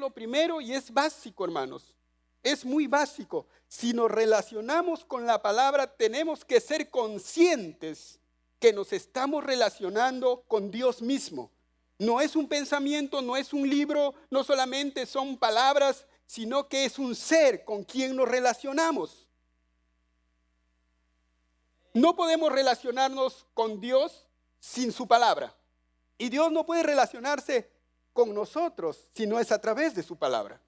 lo primero y es básico, hermanos. Es muy básico. Si nos relacionamos con la palabra, tenemos que ser conscientes que nos estamos relacionando con Dios mismo. No es un pensamiento, no es un libro, no solamente son palabras, sino que es un ser con quien nos relacionamos. No podemos relacionarnos con Dios sin su palabra. Y Dios no puede relacionarse con nosotros si no es a través de su palabra.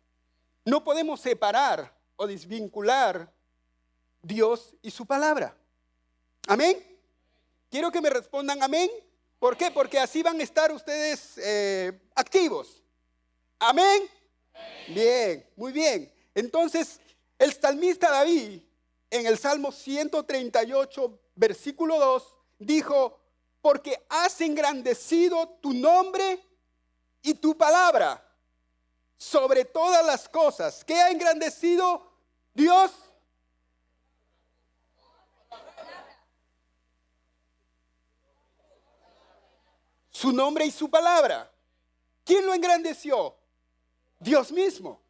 No podemos separar o desvincular Dios y su palabra. Amén. Quiero que me respondan amén. ¿Por qué? Porque así van a estar ustedes activos. Amén. Bien, muy bien. Entonces, el salmista David, en el Salmo 138, versículo 2, dijo: porque has engrandecido tu nombre y tu palabra sobre todas las cosas. ¿Qué ha engrandecido Dios? Su nombre y su palabra. ¿Quién lo engrandeció? Dios mismo.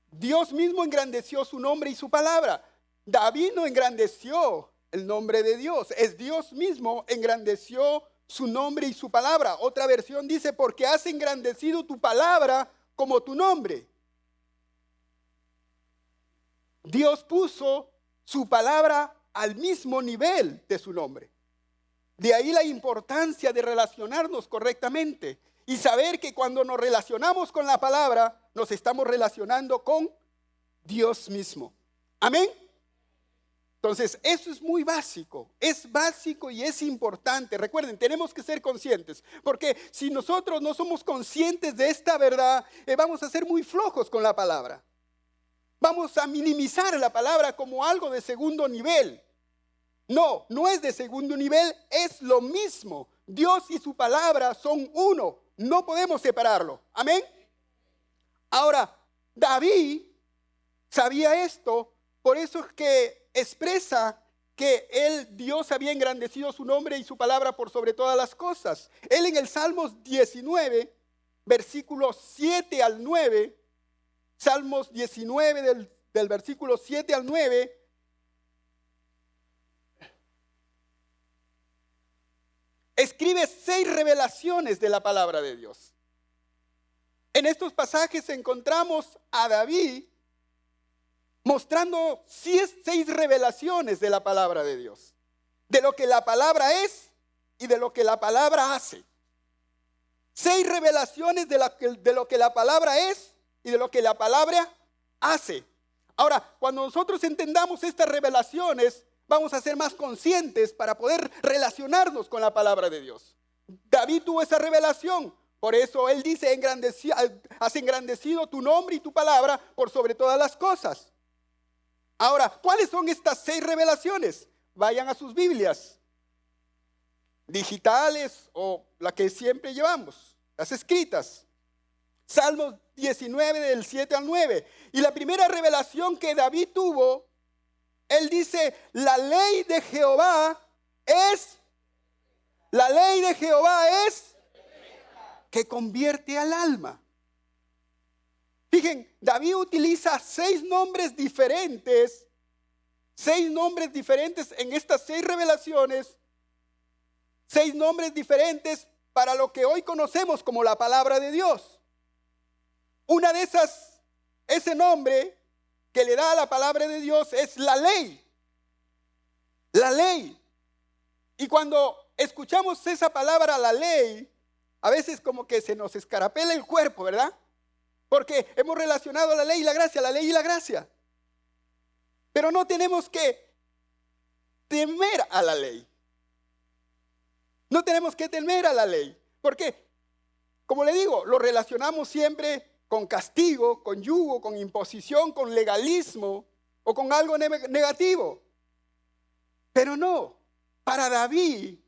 Dios mismo engrandeció su nombre y su palabra. David no engrandeció el nombre de Dios. Es Dios mismo engrandeció su nombre y su palabra. Otra versión dice: porque has engrandecido tu palabra como tu nombre. Dios puso su palabra al mismo nivel de su nombre. De ahí la importancia de relacionarnos correctamente y saber que cuando nos relacionamos con la palabra, nos estamos relacionando con Dios mismo. Amén. Entonces, eso es muy básico. Es básico y es importante. Recuerden, tenemos que ser conscientes, porque si nosotros no somos conscientes de esta verdad, vamos a ser muy flojos con la palabra. Vamos a minimizar la palabra como algo de segundo nivel. No, no es de segundo nivel, es lo mismo. Dios y su palabra son uno, no podemos separarlo. Amén. Ahora, David sabía esto, por eso es que expresa que Dios había engrandecido su nombre y su palabra por sobre todas las cosas. Él en el Salmos 19, versículos 7 al 9, Salmos 19 del versículo 7 al 9, escribe 6 revelaciones de la palabra de Dios. En estos pasajes encontramos a David mostrando 6 revelaciones de la palabra de Dios, de lo que la palabra es y de lo que la palabra hace. 6 revelaciones de lo que la palabra es y de lo que la palabra hace. Ahora, cuando nosotros entendamos estas revelaciones, vamos a ser más conscientes para poder relacionarnos con la palabra de Dios. David tuvo esa revelación. Por eso él dice: has engrandecido tu nombre y tu palabra por sobre todas las cosas. Ahora, ¿cuáles son estas 6 revelaciones? Vayan a sus Biblias digitales o la que siempre llevamos, las escritas. Salmos 19 del 7 al 9. Y la primera revelación que David tuvo, él dice: la ley de Jehová es que convierte al alma. Fíjense, David utiliza 6 nombres diferentes en estas 6 revelaciones, 6 nombres diferentes para lo que hoy conocemos como la palabra de Dios. Una de esas, ese nombre que le da a la palabra de Dios es la ley. La ley. Y cuando escuchamos esa palabra, la ley, a veces como que se nos escarapela el cuerpo, ¿verdad? Porque hemos relacionado la ley y la gracia, la ley y la gracia. Pero no tenemos que temer a la ley. No tenemos que temer a la ley. Porque, como le digo, lo relacionamos siempre con castigo, con yugo, con imposición, con legalismo o con algo negativo. Pero no, para David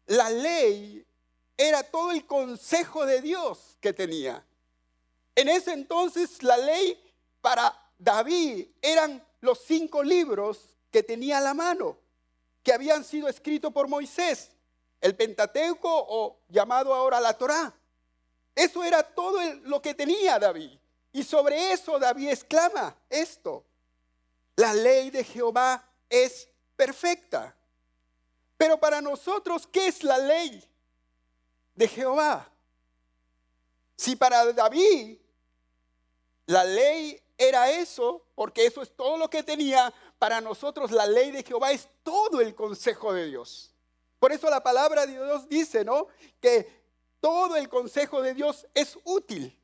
la ley era todo el consejo de Dios que tenía. En ese entonces la ley para David eran los 5 libros que tenía a la mano, que habían sido escritos por Moisés, el Pentateuco o llamado ahora la Torá. Eso era todo lo que tenía David. Y sobre eso David exclama esto: la ley de Jehová es perfecta. Pero para nosotros, ¿qué es la ley de Jehová? Si para David la ley era eso, porque eso es todo lo que tenía, para nosotros la ley de Jehová es todo el consejo de Dios. Por eso la palabra de Dios dice, ¿no?, que todo el consejo de Dios es útil.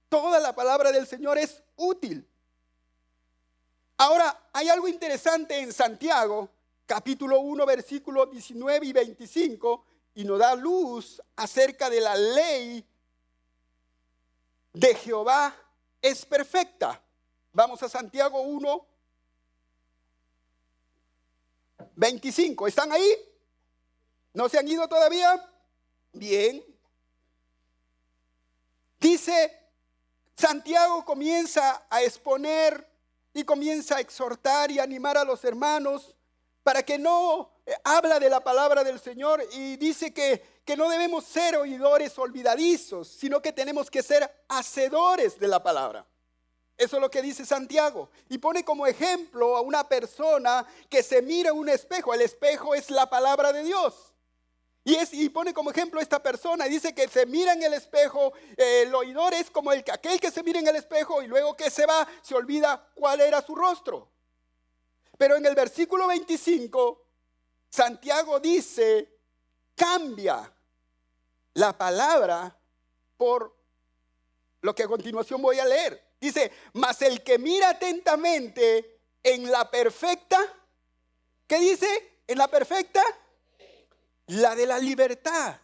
Toda la palabra del Señor es útil. Ahora, hay algo interesante en Santiago, capítulo 1, versículos 19 y 25, y nos da luz acerca de la ley de Jehová es perfecta. Vamos a Santiago 1, 25. ¿Están ahí? ¿No se han ido todavía? Bien. Dice, Santiago comienza a exponer y comienza a exhortar y animar a los hermanos para que no habla de la palabra del Señor, y dice que no debemos ser oidores olvidadizos, sino que tenemos que ser hacedores de la palabra. Eso es lo que dice Santiago. Y pone como ejemplo a una persona que se mira en un espejo. El espejo es la palabra de Dios. Y pone como ejemplo a esta persona y dice que se mira en el espejo. El oidor es como aquel que se mira en el espejo y luego que se va, se olvida cuál era su rostro. Pero en el versículo 25, Santiago dice, cambia la palabra por lo que a continuación voy a leer. Dice, mas el que mira atentamente en la perfecta, ¿qué dice? En la perfecta, la de la libertad,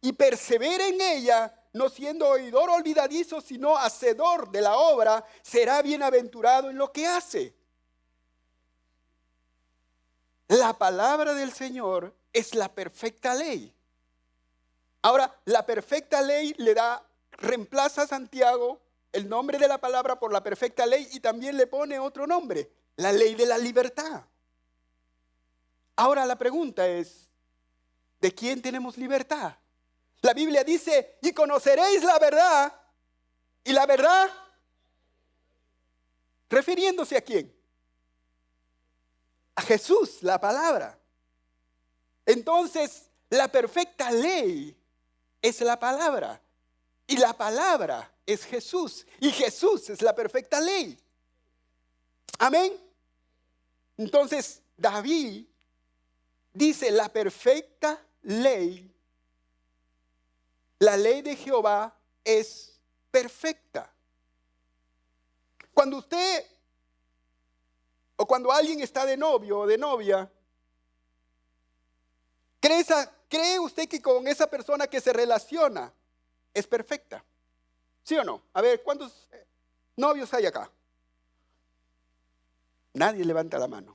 y persevera en ella, no siendo oidor olvidadizo, sino hacedor de la obra, será bienaventurado en lo que hace. La palabra del Señor es la perfecta ley. Ahora, la perfecta ley reemplaza a Santiago el nombre de la palabra por la perfecta ley, y también le pone otro nombre, la ley de la libertad. Ahora la pregunta es, ¿de quién tenemos libertad? La Biblia dice, y conoceréis la verdad, y la verdad, refiriéndose ¿a quién? A Jesús, la palabra. Entonces, la perfecta ley es la palabra, y la palabra es Jesús, y Jesús es la perfecta ley. Amén. Entonces, David dice, la perfecta ley, la ley de Jehová es perfecta. Cuando usted o cuando alguien está de novio o de novia, ¿cree usted que con esa persona que se relaciona es perfecta? ¿Sí o no? A ver, ¿cuántos novios hay acá? Nadie levanta la mano.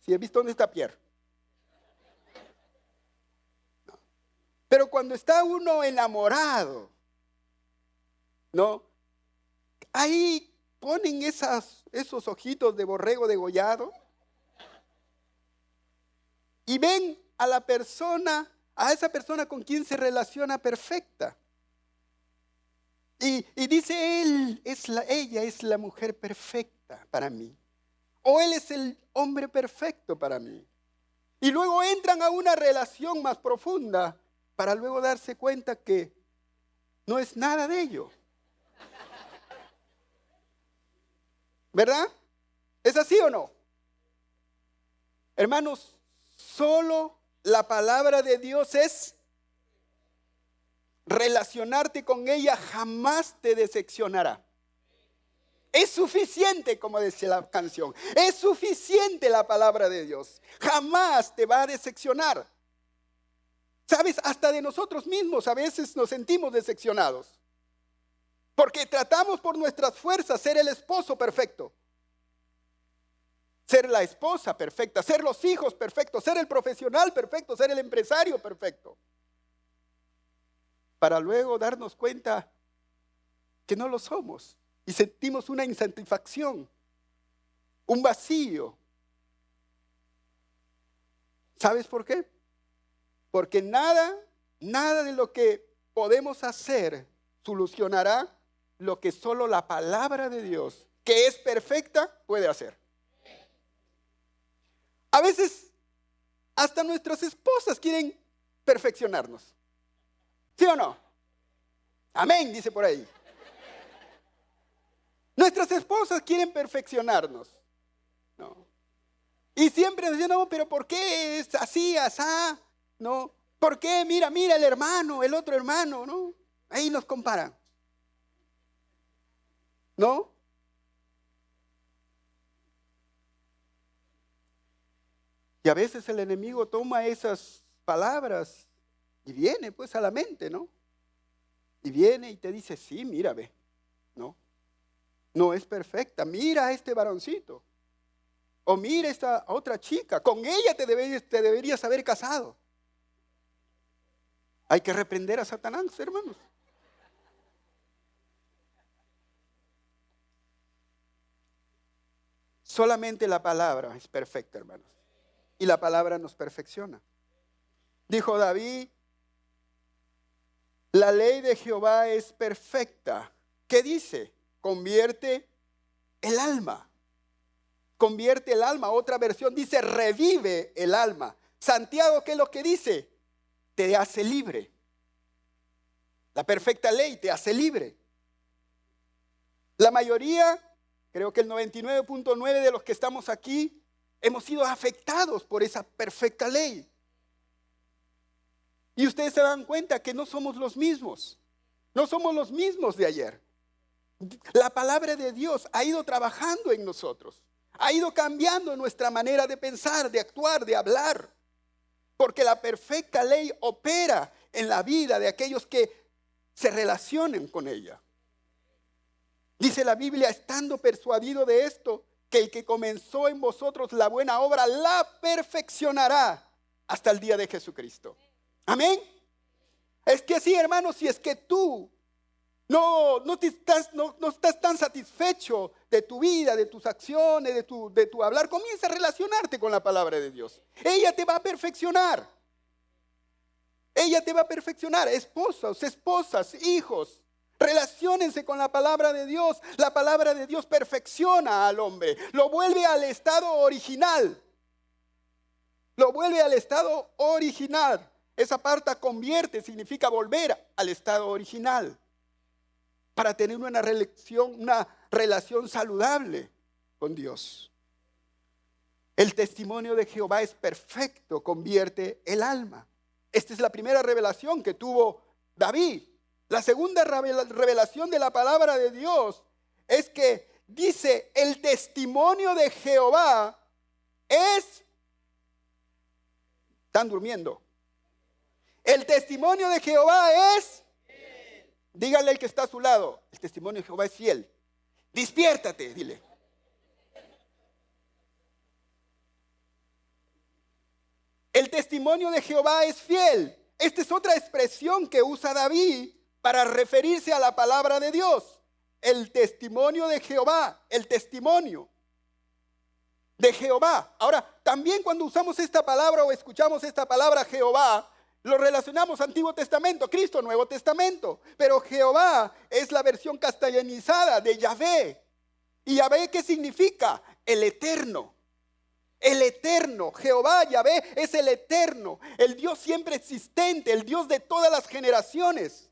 ¿Sí he visto dónde está Pierre? No. Pero cuando está uno enamorado, ¿no? Ahí ponen esos ojitos de borrego degollado y ven a la persona, a esa persona con quien se relaciona perfecta. Y dice, ella es la mujer perfecta para mí. O él es el hombre perfecto para mí. Y luego entran a una relación más profunda para luego darse cuenta que no es nada de ello. ¿Verdad? ¿Es así o no? Hermanos, solo la palabra de Dios es. Relacionarte con ella jamás te decepcionará. Es suficiente, como decía la canción. Es suficiente la palabra de Dios. Jamás te va a decepcionar. ¿Sabes? Hasta de nosotros mismos a veces nos sentimos decepcionados. Porque tratamos por nuestras fuerzas ser el esposo perfecto, ser la esposa perfecta, ser los hijos perfectos, ser el profesional perfecto, ser el empresario perfecto. Para luego darnos cuenta que no lo somos y sentimos una insatisfacción, un vacío. ¿Sabes por qué? Porque nada de lo que podemos hacer solucionará lo que solo la palabra de Dios, que es perfecta, puede hacer. A veces hasta nuestras esposas quieren perfeccionarnos. ¿Sí o no? Amén, dice por ahí. Nuestras esposas quieren perfeccionarnos. No. Y siempre nos dicen, no, pero ¿por qué es así, asá? ¿No? ¿Por qué? Mira el hermano, el otro hermano, ¿no? Ahí nos comparan. ¿No? Y a veces el enemigo toma esas palabras y viene pues a la mente, ¿no? Y viene y te dice, sí, mira, ve, ¿no? No es perfecta, mira a este varoncito. O mira a esta otra chica, con ella te deberías haber casado. Hay que reprender a Satanás, hermanos. Solamente la palabra es perfecta, hermanos. Y la palabra nos perfecciona. Dijo David, la ley de Jehová es perfecta. ¿Qué dice? Convierte el alma. Convierte el alma. Otra versión dice, revive el alma. Santiago, ¿qué es lo que dice? Te hace libre. La perfecta ley te hace libre. La mayoría, creo que el 99.9 de los que estamos aquí, hemos sido afectados por esa perfecta ley. Y ustedes se dan cuenta que no somos los mismos. No somos los mismos de ayer. La palabra de Dios ha ido trabajando en nosotros. Ha ido cambiando nuestra manera de pensar, de actuar, de hablar. Porque la perfecta ley opera en la vida de aquellos que se relacionen con ella. Dice la Biblia, estando persuadido de esto, que el que comenzó en vosotros la buena obra la perfeccionará hasta el día de Jesucristo. Amén. Es que sí, hermanos, si es que tú no estás tan satisfecho de tu vida, de tus acciones, de tu hablar, comienza a relacionarte con la palabra de Dios. Ella te va a perfeccionar. Ella te va a perfeccionar. Esposas, hijos. Relaciónense con la palabra de Dios. La palabra de Dios perfecciona al hombre. Lo vuelve al estado original. Lo vuelve al estado original. Esa parte convierte, significa volver al estado original. Para tener una relación saludable con Dios. El testimonio de Jehová es perfecto, convierte el alma. Esta es la primera revelación que tuvo David. La segunda revelación de la palabra de Dios es que dice, el testimonio de Jehová es... Están durmiendo. El testimonio de Jehová es... Dígale al que está a su lado, el testimonio de Jehová es fiel. Despiértate, dile. El testimonio de Jehová es fiel. Esta es otra expresión que usa David para referirse a la palabra de Dios. El testimonio de Jehová, el testimonio de Jehová. Ahora, también cuando usamos esta palabra o escuchamos esta palabra Jehová, lo relacionamos Antiguo Testamento, Cristo, Nuevo Testamento. Pero Jehová es la versión castellanizada de Yahvé. ¿Y Yahvé qué significa? El eterno. El eterno. Jehová, Yahvé, es el eterno. El Dios siempre existente, el Dios de todas las generaciones.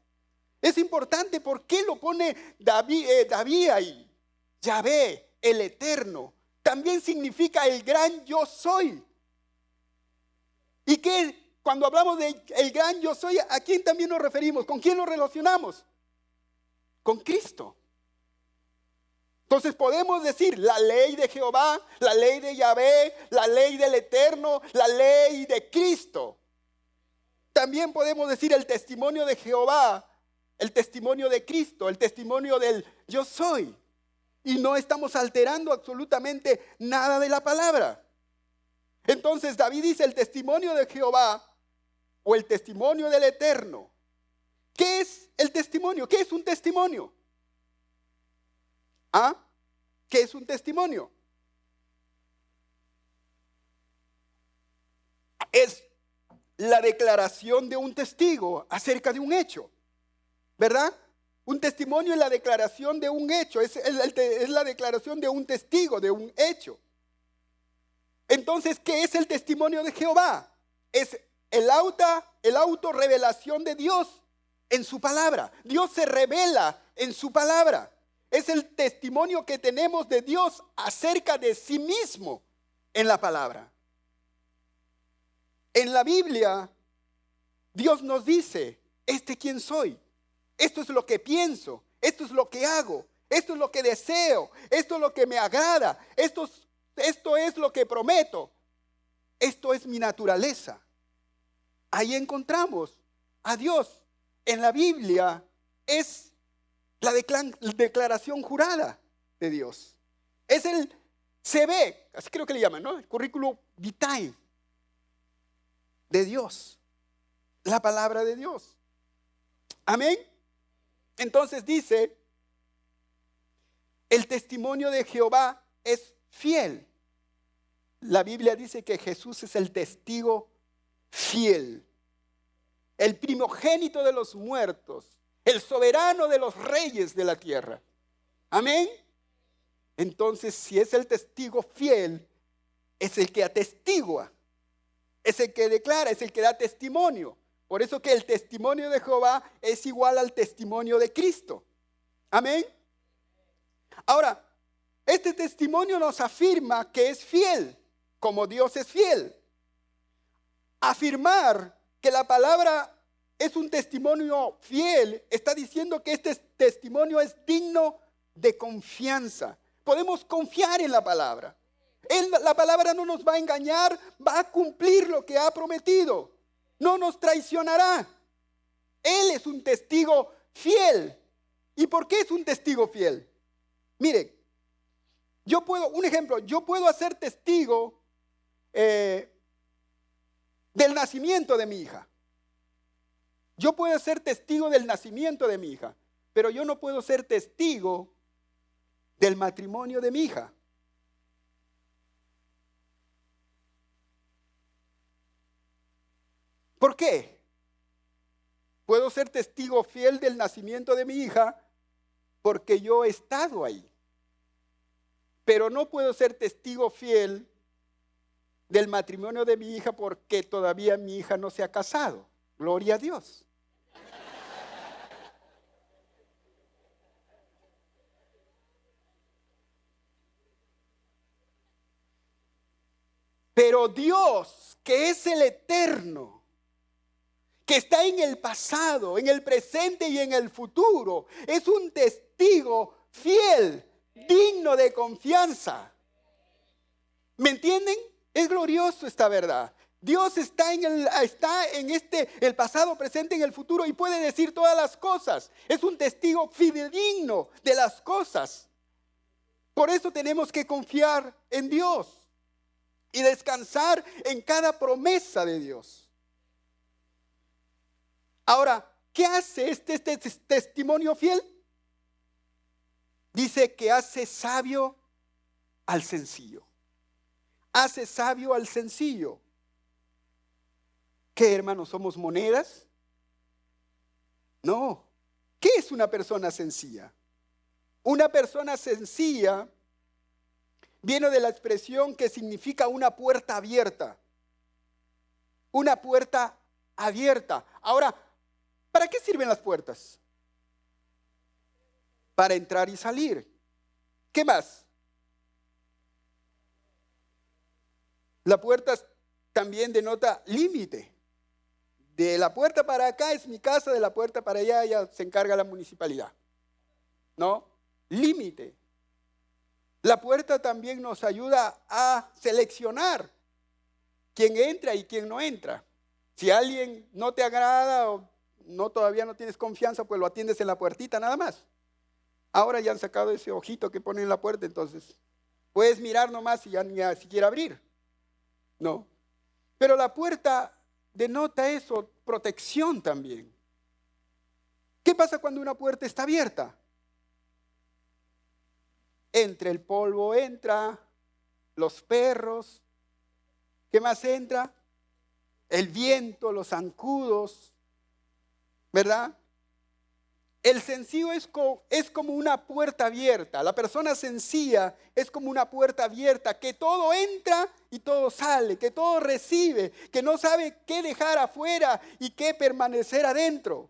Es importante, ¿por qué lo pone David ahí? Yahvé, el eterno. También significa el gran yo soy. ¿Y qué? Cuando hablamos de el gran yo soy, ¿a quién también nos referimos? ¿Con quién nos relacionamos? Con Cristo. Entonces podemos decir la ley de Jehová, la ley de Yahvé, la ley del Eterno, la ley de Cristo. También podemos decir el testimonio de Jehová, el testimonio de Cristo, el testimonio del yo soy. Y no estamos alterando absolutamente nada de la palabra. Entonces David dice el testimonio de Jehová o el testimonio del Eterno. ¿Qué es el testimonio? ¿Qué es un testimonio? ¿Ah? ¿Qué es un testimonio? Es la declaración de un testigo acerca de un hecho, ¿verdad? Un testimonio es la declaración de un hecho, es la declaración de un testigo, de un hecho. Entonces, ¿qué es el testimonio de Jehová? Es el autorrevelación de Dios en su palabra. Dios se revela en su palabra. Es el testimonio que tenemos de Dios acerca de sí mismo en la palabra. En la Biblia, Dios nos dice, quién soy. Esto es lo que pienso, esto es lo que hago, esto es lo que deseo, esto es lo que me agrada, esto es lo que prometo, esto es mi naturaleza. Ahí encontramos a Dios. En la Biblia es la declaración jurada de Dios. Es el CV, así creo que le llaman, ¿no? El currículum vitae de Dios, la palabra de Dios. Amén. Entonces dice, el testimonio de Jehová es fiel. La Biblia dice que Jesús es el testigo fiel, el primogénito de los muertos, el soberano de los reyes de la tierra. Amén. Entonces, si es el testigo fiel, es el que atestigua, es el que declara, es el que da testimonio. Por eso que el testimonio de Jehová es igual al testimonio de Cristo. Amén. Ahora, este testimonio nos afirma que es fiel, como Dios es fiel. Afirmar que la palabra es un testimonio fiel está diciendo que este testimonio es digno de confianza. Podemos confiar en la palabra. La palabra no nos va a engañar, va a cumplir lo que ha prometido. No nos traicionará. Él es un testigo fiel. ¿Y por qué es un testigo fiel? Miren, un ejemplo, yo puedo hacer testigo del nacimiento de mi hija. Yo puedo ser testigo del nacimiento de mi hija, pero yo no puedo ser testigo del matrimonio de mi hija. ¿Por qué? Puedo ser testigo fiel del nacimiento de mi hija porque yo he estado ahí. Pero no puedo ser testigo fiel del matrimonio de mi hija porque todavía mi hija no se ha casado. Gloria a Dios. Pero Dios, que es el eterno, que está en el pasado, en el presente y en el futuro, es un testigo fiel, digno de confianza. ¿Me entienden? Es glorioso esta verdad. Dios está en el pasado, presente y en el futuro y puede decir todas las cosas. Es un testigo fidedigno de las cosas. Por eso tenemos que confiar en Dios y descansar en cada promesa de Dios. Ahora, ¿qué hace este testimonio fiel? Dice que hace sabio al sencillo. Hace sabio al sencillo. ¿Qué, hermanos? ¿Somos monedas? No. ¿Qué es una persona sencilla? Una persona sencilla viene de la expresión que significa una puerta abierta. Una puerta abierta. Ahora, ¿para qué sirven las puertas? Para entrar y salir. ¿Qué más? La puerta también denota límite. De la puerta para acá es mi casa, de la puerta para allá ya se encarga la municipalidad. ¿No? Límite. La puerta también nos ayuda a seleccionar quién entra y quién no entra. Si alguien no te agrada o todavía no tienes confianza, pues lo atiendes en la puertita nada más. Ahora ya han sacado ese ojito que ponen en la puerta, entonces puedes mirar nomás y ya ni siquiera abrir. No. Pero la puerta denota eso, protección también. ¿Qué pasa cuando una puerta está abierta? Entre el polvo entra, los perros, ¿qué más entra? El viento, los zancudos, ¿verdad? El sencillo es como una puerta abierta. La persona sencilla es como una puerta abierta, que todo entra y todo sale, que todo recibe, que no sabe qué dejar afuera y qué permanecer adentro.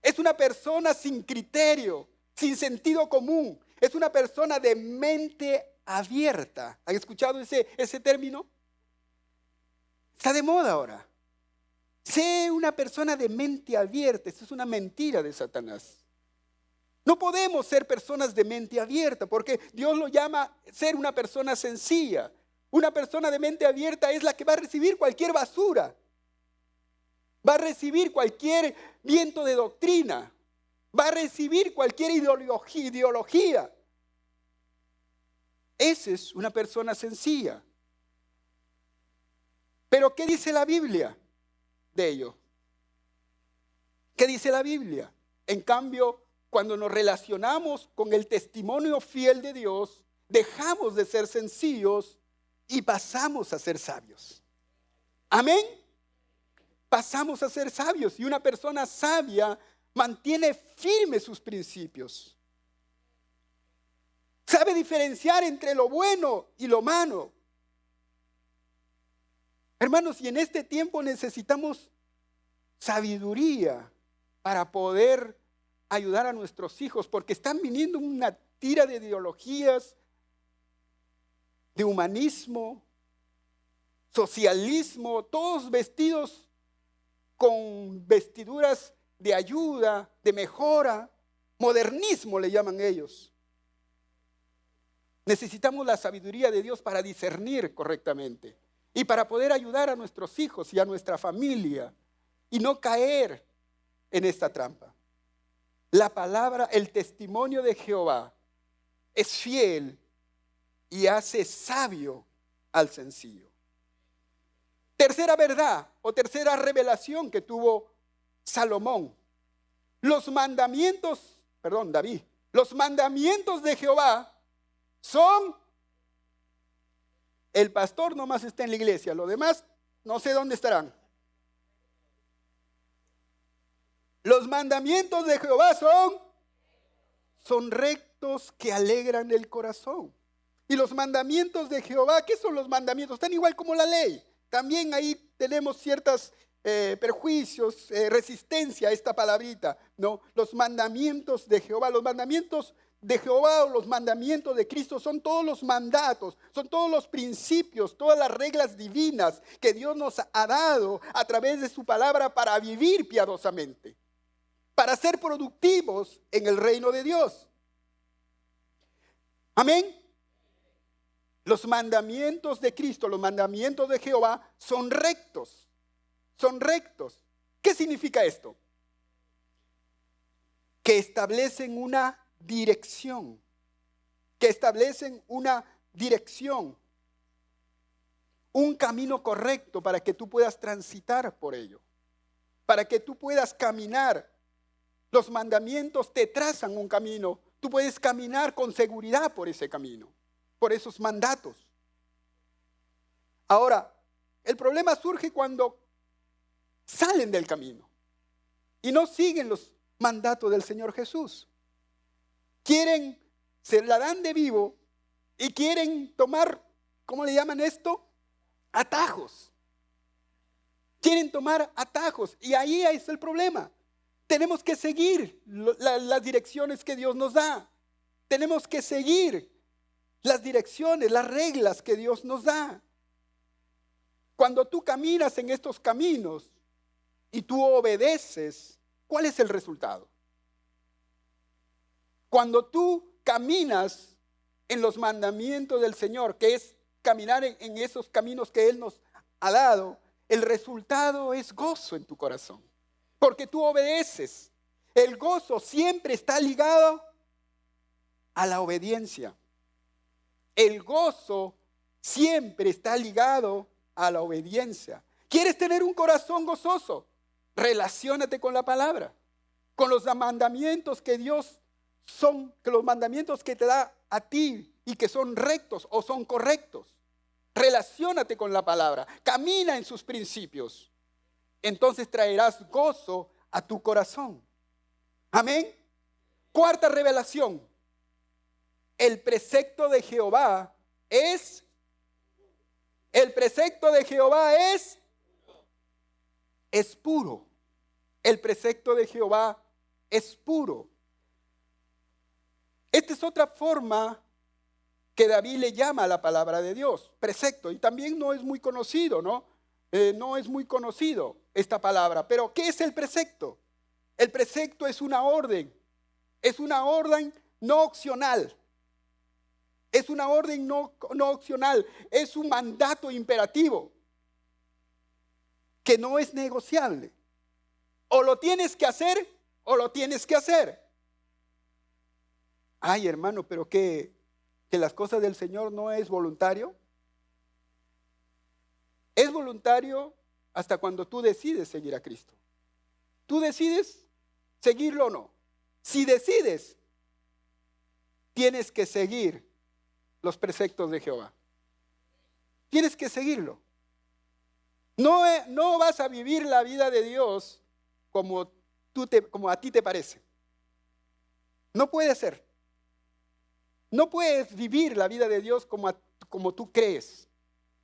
Es una persona sin criterio, sin sentido común. Es una persona de mente abierta. ¿Han escuchado ese término? Está de moda ahora. Sé una persona de mente abierta. Esto es una mentira de Satanás. No podemos ser personas de mente abierta porque Dios lo llama ser una persona sencilla. Una persona de mente abierta es la que va a recibir cualquier basura. Va a recibir cualquier viento de doctrina. Va a recibir cualquier ideología. Esa es una persona sencilla. Pero ¿qué dice la Biblia de ello? ¿Qué dice la Biblia? En cambio, cuando nos relacionamos con el testimonio fiel de Dios, dejamos de ser sencillos y pasamos a ser sabios. Amén. Pasamos a ser sabios y una persona sabia mantiene firmes sus principios. Sabe diferenciar entre lo bueno y lo malo. Hermanos, y en este tiempo necesitamos sabiduría para poder ayudar a nuestros hijos, porque están viniendo una tira de ideologías, de humanismo, socialismo, todos vestidos con vestiduras de ayuda, de mejora, modernismo le llaman ellos. Necesitamos la sabiduría de Dios para discernir correctamente y para poder ayudar a nuestros hijos y a nuestra familia y no caer en esta trampa. La palabra, el testimonio de Jehová es fiel y hace sabio al sencillo. Tercera verdad o tercera revelación que tuvo Salomón. Los mandamientos de Jehová son, el pastor nomás está en la iglesia, los demás no sé dónde estarán. Los mandamientos de Jehová son rectos que alegran el corazón. Y los mandamientos de Jehová, ¿qué son los mandamientos? Están igual como la ley. También ahí tenemos ciertos perjuicios, resistencia a esta palabrita. No, los mandamientos de Jehová, los mandamientos de Jehová o los mandamientos de Cristo son todos los mandatos, son todos los principios, todas las reglas divinas que Dios nos ha dado a través de su palabra para vivir piadosamente, para ser productivos en el reino de Dios. Amén. Los mandamientos de Cristo, los mandamientos de Jehová son rectos. Son rectos. ¿Qué significa esto? Que establecen una dirección. Que establecen una dirección. Un camino correcto para que tú puedas transitar por ello. Para que tú puedas caminar. Los mandamientos te trazan un camino. Tú puedes caminar con seguridad por ese camino, por esos mandatos. Ahora, el problema surge cuando salen del camino y no siguen los mandatos del Señor Jesús. Quieren, se la dan de vivo y quieren tomar, ¿cómo le llaman esto? Atajos. Quieren tomar atajos y ahí es el problema. Tenemos que seguir las direcciones que Dios nos da. Tenemos que seguir las direcciones, las reglas que Dios nos da. Cuando tú caminas en estos caminos y tú obedeces, ¿cuál es el resultado? Cuando tú caminas en los mandamientos del Señor, que es caminar en esos caminos que Él nos ha dado, el resultado es gozo en tu corazón. Porque tú obedeces. El gozo siempre está ligado a la obediencia. El gozo siempre está ligado a la obediencia. ¿Quieres tener un corazón gozoso? Relaciónate con la palabra, con los mandamientos que Dios son, que los mandamientos que te da a ti y que son rectos o son correctos. Relaciónate con la palabra, camina en sus principios. Entonces traerás gozo a tu corazón. Amén. Cuarta revelación. El precepto de Jehová es puro. El precepto de Jehová es puro. Esta es otra forma que David le llama a la palabra de Dios, precepto, y también no es muy conocido, ¿no? No es muy conocido esta palabra, pero ¿qué es el precepto? El precepto es una orden no opcional, es una orden no opcional, es un mandato imperativo que no es negociable. O lo tienes que hacer o lo tienes que hacer. Ay, hermano, pero que las cosas del Señor no es voluntario. Es voluntario hasta cuando tú decides seguir a Cristo. Tú decides seguirlo o no. Si decides, tienes que seguir los preceptos de Jehová. Tienes que seguirlo. No vas a vivir la vida de Dios como a ti te parece. No puede ser. No puedes vivir la vida de Dios como tú crees.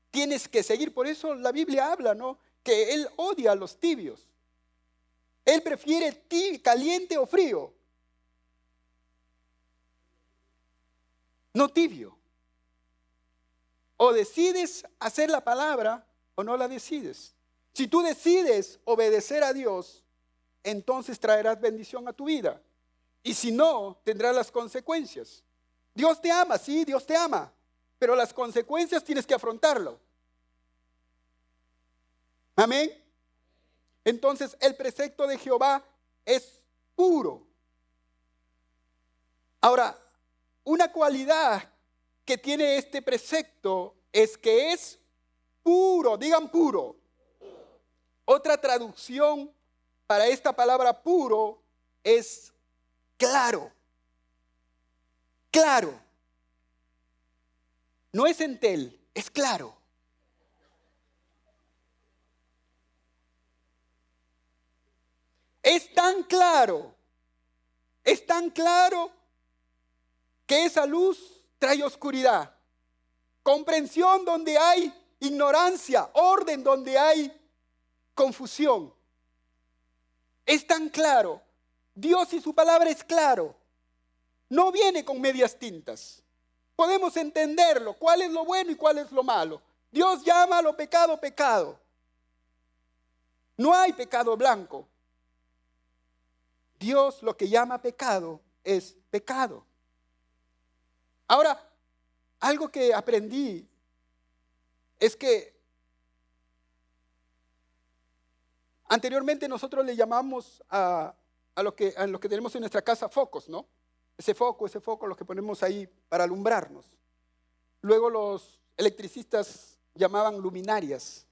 Tienes que seguir. Por eso la Biblia habla, ¿no? Que Él odia a los tibios. Él prefiere caliente o frío. No tibio. O decides hacer la palabra o no la decides. Si tú decides obedecer a Dios, entonces traerás bendición a tu vida. Y si no, tendrás las consecuencias. Dios te ama, sí, Dios te ama, pero las consecuencias tienes que afrontarlo. Amén. Entonces el precepto de Jehová es puro. Ahora, una cualidad que tiene este precepto es que es puro. Digan puro. Otra traducción para esta palabra puro es claro. Claro. No es entel, es claro. Es tan claro que esa luz trae oscuridad, comprensión donde hay ignorancia, orden donde hay confusión. Es tan claro. Dios y su palabra es claro. No viene con medias tintas. Podemos entenderlo, cuál es lo bueno y cuál es lo malo. Dios llama a lo pecado, pecado. No hay pecado blanco. Dios lo que llama pecado es pecado. Ahora, algo que aprendí es que anteriormente nosotros le llamamos a lo que tenemos en nuestra casa focos, ¿no? Ese foco, los que ponemos ahí para alumbrarnos. Luego los electricistas llamaban luminarias.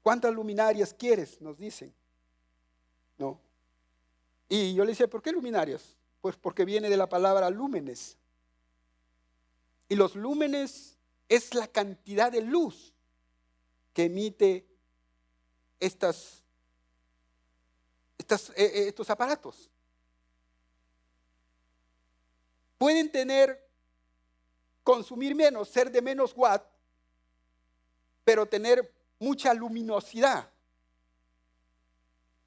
¿Cuántas luminarias quieres? Nos dicen. ¿No? Y yo le decía, ¿por qué luminarias? Pues porque viene de la palabra lúmenes. Y los lúmenes es la cantidad de luz que emite estos aparatos. Pueden consumir menos, ser de menos watt, pero tener mucha luminosidad.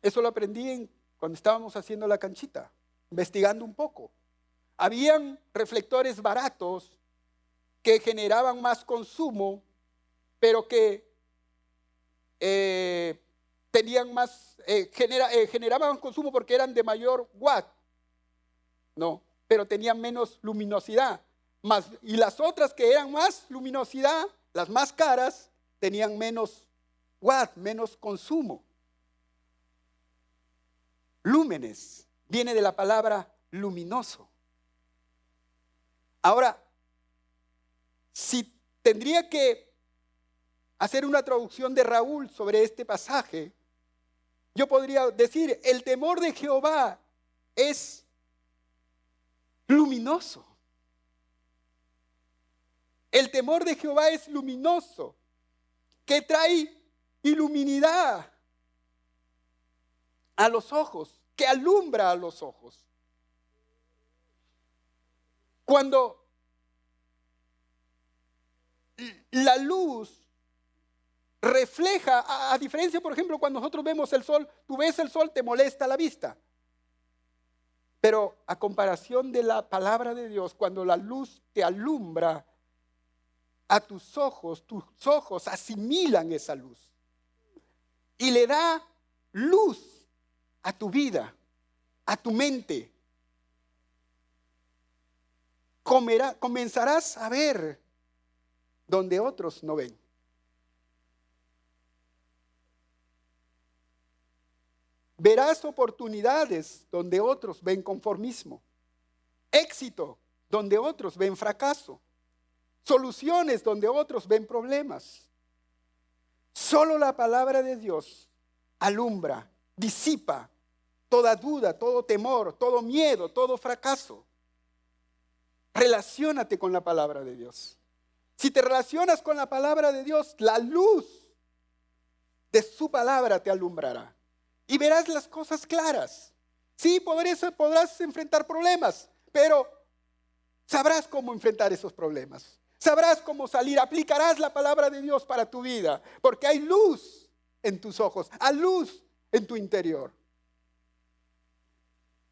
Eso lo aprendí cuando estábamos haciendo la canchita, investigando un poco. Habían reflectores baratos que generaban más consumo, pero que generaban consumo porque eran de mayor watt, no, pero tenían menos luminosidad. Y las otras que eran más luminosidad, las más caras, tenían menos watt, menos consumo. Lúmenes viene de la palabra luminoso. Ahora, si tendría que hacer una traducción de Raúl sobre este pasaje, yo podría decir, el temor de Jehová es luminoso. El temor de Jehová es luminoso, que trae iluminidad a los ojos, que alumbra a los ojos. Cuando la luz refleja, a diferencia, por ejemplo, cuando nosotros vemos el sol, tú ves el sol, te molesta la vista. Pero a comparación de la palabra de Dios, cuando la luz te alumbra a tus ojos asimilan esa luz y le da luz a tu vida, a tu mente. Comenzarás a ver donde otros no ven. Verás oportunidades donde otros ven conformismo, éxito donde otros ven fracaso, soluciones donde otros ven problemas. Solo la palabra de Dios alumbra, disipa toda duda, todo temor, todo miedo, todo fracaso. Relaciónate con la palabra de Dios. Si te relacionas con la palabra de Dios, la luz de su palabra te alumbrará y verás las cosas claras. Sí, podrás enfrentar problemas, pero sabrás cómo enfrentar esos problemas. Sabrás cómo salir, aplicarás la palabra de Dios para tu vida, porque hay luz en tus ojos, hay luz en tu interior.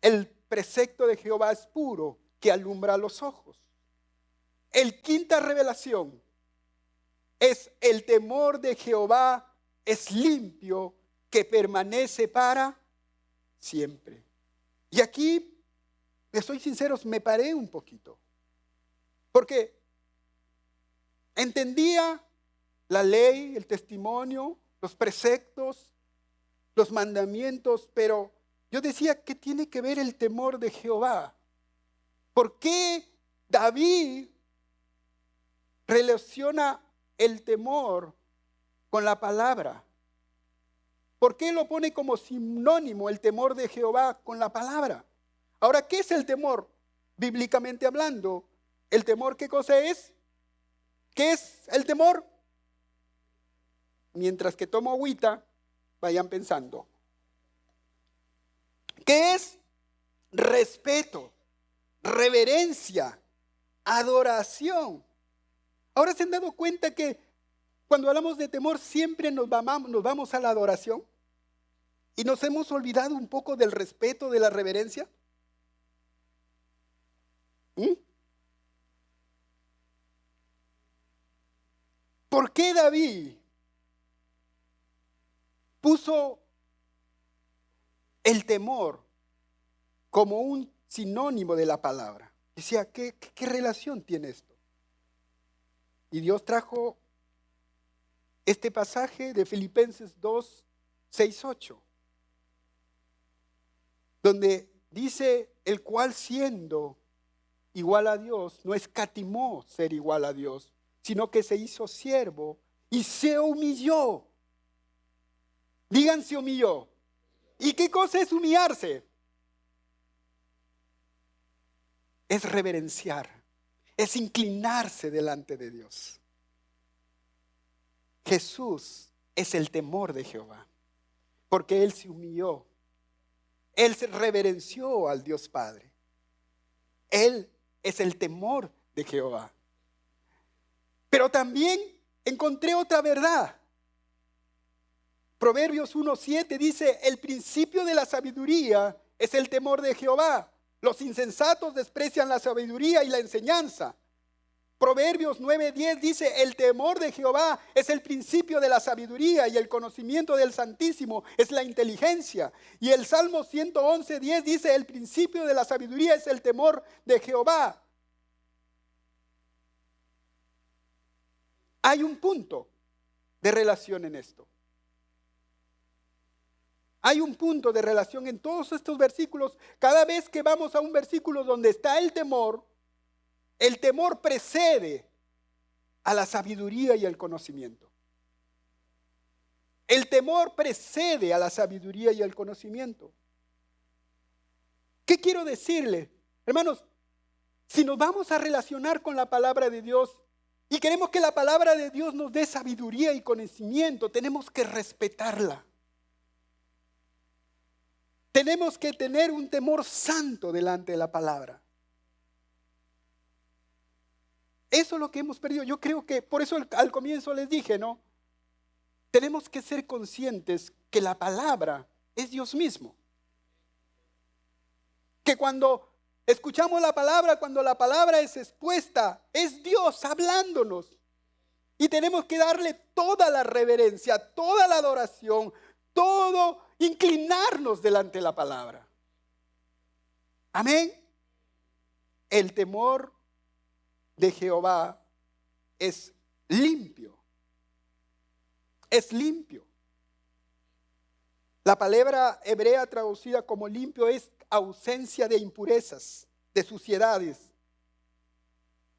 El precepto de Jehová es puro, que alumbra los ojos. El quinta revelación es el temor de Jehová es limpio, que permanece para siempre. Y aquí, les soy sinceros, me paré un poquito, porque entendía la ley, el testimonio, los preceptos, los mandamientos, pero yo decía, ¿qué tiene que ver el temor de Jehová? ¿Por qué David relaciona el temor con la palabra? ¿Por qué lo pone como sinónimo el temor de Jehová con la palabra? Ahora, ¿qué es el temor? Bíblicamente hablando, ¿el temor qué cosa es? ¿Qué es el temor? Mientras que tomo agüita, vayan pensando. ¿Qué es? Respeto, reverencia, adoración. Ahora se han dado cuenta que cuando hablamos de temor siempre nos vamos a la adoración y nos hemos olvidado un poco del respeto, de la reverencia. ¿Por qué David puso el temor como un sinónimo de la palabra? Decía, ¿qué relación tiene esto? Y Dios trajo este pasaje de Filipenses 2, 6, 8, donde dice, el cual siendo igual a Dios, no escatimó ser igual a Dios, sino que se hizo siervo y se humilló. Digan, se humilló. ¿Y qué cosa es humillarse? Es reverenciar, es inclinarse delante de Dios. Jesús es el temor de Jehová, porque Él se humilló, Él se reverenció al Dios Padre. Él es el temor de Jehová. Pero también encontré otra verdad. Proverbios 1:7 dice, el principio de la sabiduría es el temor de Jehová. Los insensatos desprecian la sabiduría y la enseñanza. Proverbios 9:10 dice, el temor de Jehová es el principio de la sabiduría y el conocimiento del Santísimo es la inteligencia. Y el Salmo 111:10 dice, el principio de la sabiduría es el temor de Jehová. Hay un punto de relación en esto. Hay un punto de relación en todos estos versículos. Cada vez que vamos a un versículo donde está el temor precede a la sabiduría y el conocimiento. El temor precede a la sabiduría y el conocimiento. ¿Qué quiero decirle? Hermanos, si nos vamos a relacionar con la palabra de Dios y queremos que la palabra de Dios nos dé sabiduría y conocimiento, tenemos que respetarla. Tenemos que tener un temor santo delante de la palabra. Eso es lo que hemos perdido. Yo creo que por eso al comienzo les dije, ¿no? Tenemos que ser conscientes que la palabra es Dios mismo. Que cuando escuchamos la palabra, cuando la palabra es expuesta, es Dios hablándonos. Y tenemos que darle toda la reverencia, toda la adoración, todo, inclinarnos delante de la palabra. Amén. El temor de Jehová es limpio. Es limpio. La palabra hebrea traducida como limpio es ausencia de impurezas, de suciedades.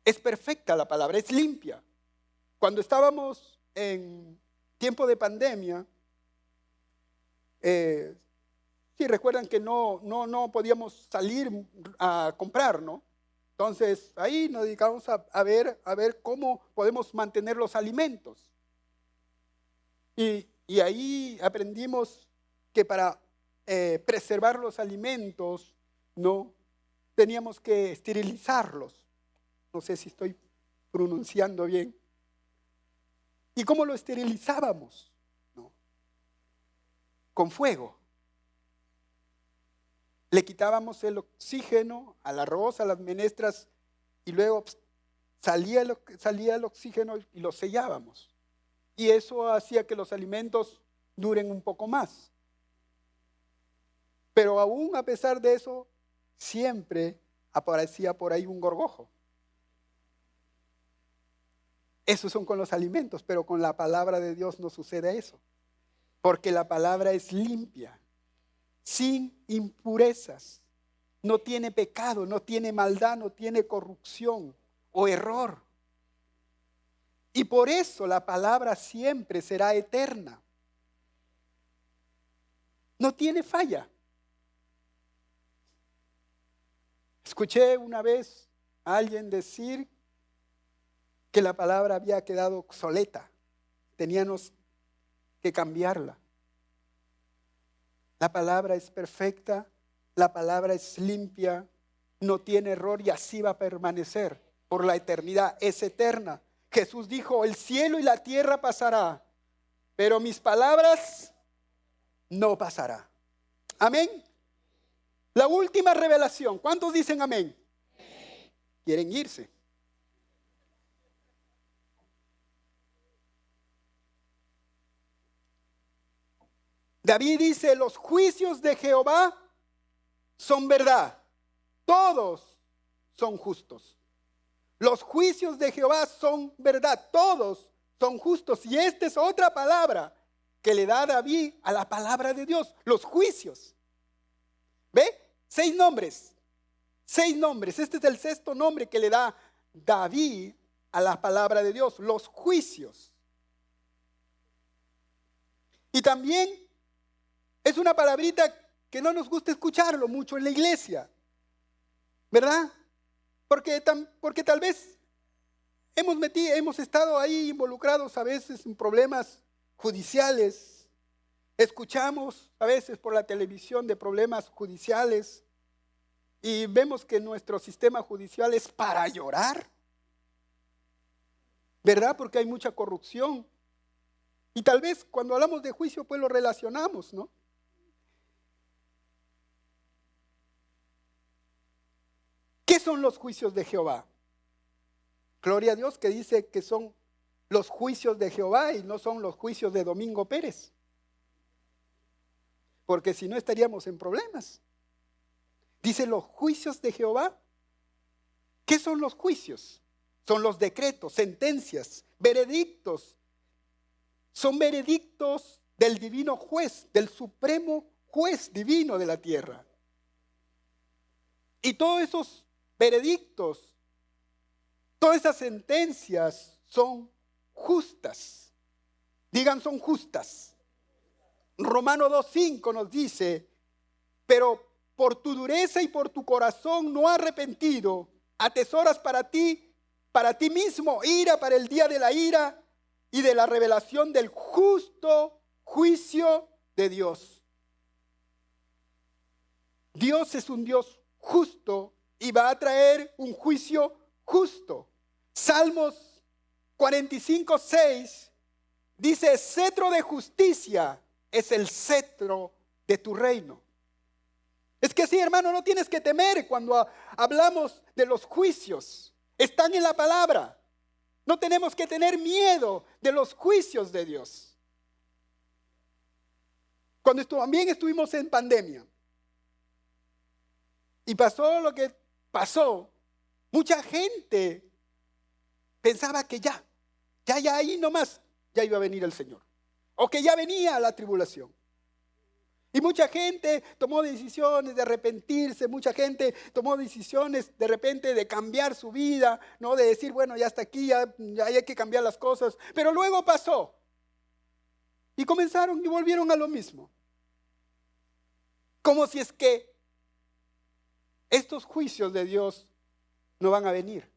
Es perfecta la palabra, es limpia. Cuando estábamos en tiempo de pandemia, sí, recuerdan que no podíamos salir a comprar, ¿no? Entonces ahí nos dedicamos a ver cómo podemos mantener los alimentos. Y ahí aprendimos que para preservar los alimentos, ¿no? Teníamos que esterilizarlos. No sé si estoy pronunciando bien. ¿Y cómo lo esterilizábamos? ¿No? Con fuego. Le quitábamos el oxígeno al arroz, a las menestras, y luego salía el oxígeno y lo sellábamos. Y eso hacía que los alimentos duren un poco más. Pero aún a pesar de eso, siempre aparecía por ahí un gorgojo. Esos son con los alimentos, pero con la palabra de Dios no sucede eso. Porque la palabra es limpia, sin impurezas. No tiene pecado, no tiene maldad, no tiene corrupción o error. Y por eso la palabra siempre será eterna. No tiene falla. Escuché una vez a alguien decir que la palabra había quedado obsoleta. Teníamos que cambiarla. La palabra es perfecta, la palabra es limpia, no tiene error y así va a permanecer por la eternidad. Es eterna. Jesús dijo, el cielo y la tierra pasará, pero mis palabras no pasará. Amén. La última revelación. ¿Cuántos dicen amén? Quieren irse. David dice, los juicios de Jehová son verdad. Todos son justos. Los juicios de Jehová son verdad. Todos son justos. Y esta es otra palabra que le da David a la palabra de Dios. Los juicios. ¿Ve? 6 nombres. 6 nombres. Este es el 6º nombre que le da David a la palabra de Dios. Los juicios. Y también es una palabrita que no nos gusta escucharlo mucho en la iglesia. ¿Verdad? Porque tal vez hemos estado ahí involucrados a veces en problemas judiciales. Escuchamos a veces por la televisión de problemas judiciales y vemos que nuestro sistema judicial es para llorar. ¿Verdad? Porque hay mucha corrupción. Y tal vez cuando hablamos de juicio pues lo relacionamos, ¿no? ¿Qué son los juicios de Jehová? Gloria a Dios que dice que son los juicios de Jehová y no son los juicios de Domingo Pérez. Porque si no estaríamos en problemas. Dice los juicios de Jehová. ¿Qué son los juicios? Son los decretos, sentencias, veredictos. Son veredictos del divino juez, del supremo juez divino de la tierra. Y todos esos veredictos, todas esas sentencias son justas. Digan, son justas. Romano 2:5 nos dice, pero por tu dureza y por tu corazón no arrepentido, atesoras para ti mismo ira para el día de la ira y de la revelación del justo juicio de Dios. Dios es un Dios justo y va a traer un juicio justo. Salmos 45:6 dice: cetro de justicia es el cetro de tu reino. Es que sí, hermano, no tienes que temer cuando hablamos de los juicios. Están en la palabra. No tenemos que tener miedo de los juicios de Dios. Cuando también estuvimos en pandemia y pasó lo que pasó, mucha gente pensaba que ya ahí nomás ya iba a venir el Señor, o que ya venía la tribulación. Y mucha gente tomó decisiones de arrepentirse, mucha gente tomó decisiones de repente de cambiar su vida, ¿no? De decir, bueno, ya hasta aquí, ya hay que cambiar las cosas. Pero luego pasó. Y comenzaron y volvieron a lo mismo. Como si es que estos juicios de Dios no van a venir.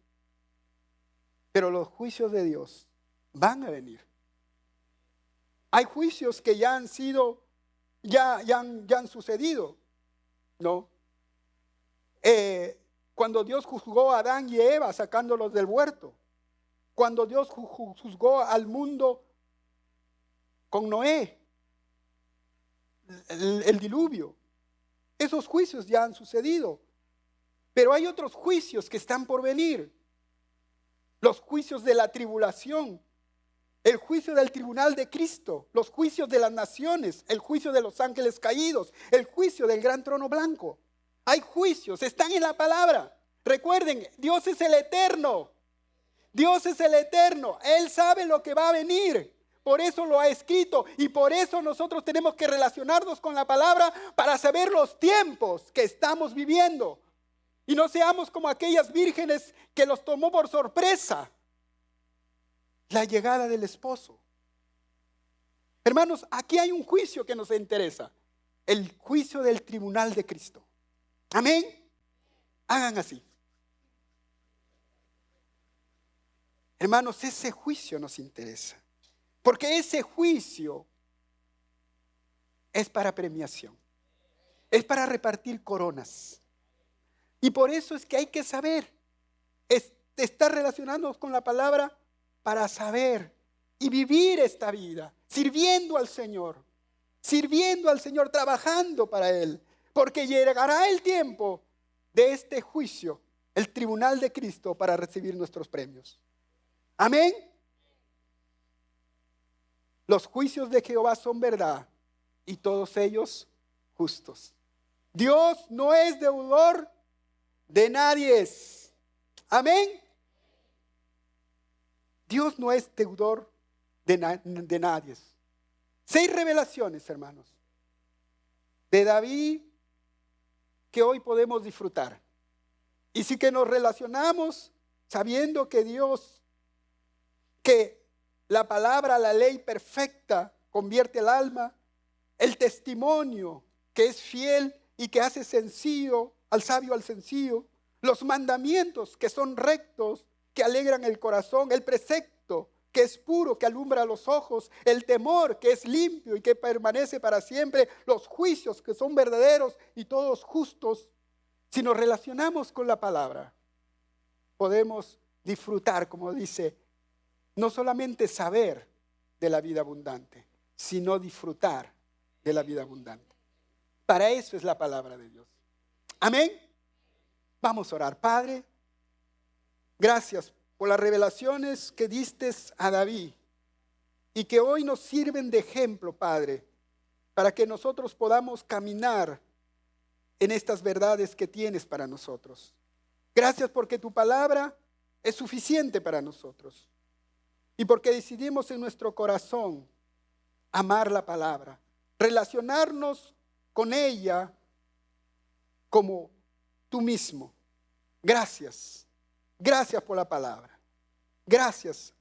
Pero los juicios de Dios van a venir. Hay juicios que ya han sido... Ya han sucedido, ¿no? Cuando Dios juzgó a Adán y Eva sacándolos del huerto, cuando Dios juzgó al mundo con Noé, el diluvio, esos juicios ya han sucedido, pero hay otros juicios que están por venir, los juicios de la tribulación, el juicio del tribunal de Cristo, los juicios de las naciones, el juicio de los ángeles caídos, el juicio del gran trono blanco. Hay juicios, están en la palabra. Recuerden, Dios es el eterno. Dios es el eterno. Él sabe lo que va a venir. Por eso lo ha escrito y por eso nosotros tenemos que relacionarnos con la palabra para saber los tiempos que estamos viviendo. Y no seamos como aquellas vírgenes que los tomó por sorpresa la llegada del esposo. Hermanos, aquí hay un juicio que nos interesa. El juicio del tribunal de Cristo. Amén. Hagan así. Hermanos, ese juicio nos interesa. Porque ese juicio es para premiación. Es para repartir coronas. Y por eso es que hay que saber. Estar relacionándonos con la palabra para saber y vivir esta vida, sirviendo al Señor, trabajando para Él, porque llegará el tiempo de este juicio, el tribunal de Cristo, para recibir nuestros premios. Amén. Los juicios de Jehová son verdad y todos ellos justos. Dios no es deudor de nadie. Amén. Dios no es deudor de nadie. 6 revelaciones, hermanos, de David que hoy podemos disfrutar. Y sí que nos relacionamos sabiendo que Dios, que la palabra, la ley perfecta convierte el alma, el testimonio que es fiel y que hace sencillo al sabio al sencillo, los mandamientos que son rectos, que alegran el corazón, el precepto que es puro, que alumbra los ojos, el temor que es limpio y que permanece para siempre, los juicios que son verdaderos y todos justos. Si nos relacionamos con la palabra, podemos disfrutar, como dice, no solamente saber de la vida abundante, sino disfrutar de la vida abundante. Para eso es la palabra de Dios. Amén. Vamos a orar. Padre, gracias por las revelaciones que diste a David y que hoy nos sirven de ejemplo, Padre, para que nosotros podamos caminar en estas verdades que tienes para nosotros. Gracias porque tu palabra es suficiente para nosotros y porque decidimos en nuestro corazón amar la palabra, relacionarnos con ella como tú mismo. Gracias. Gracias por la palabra. Gracias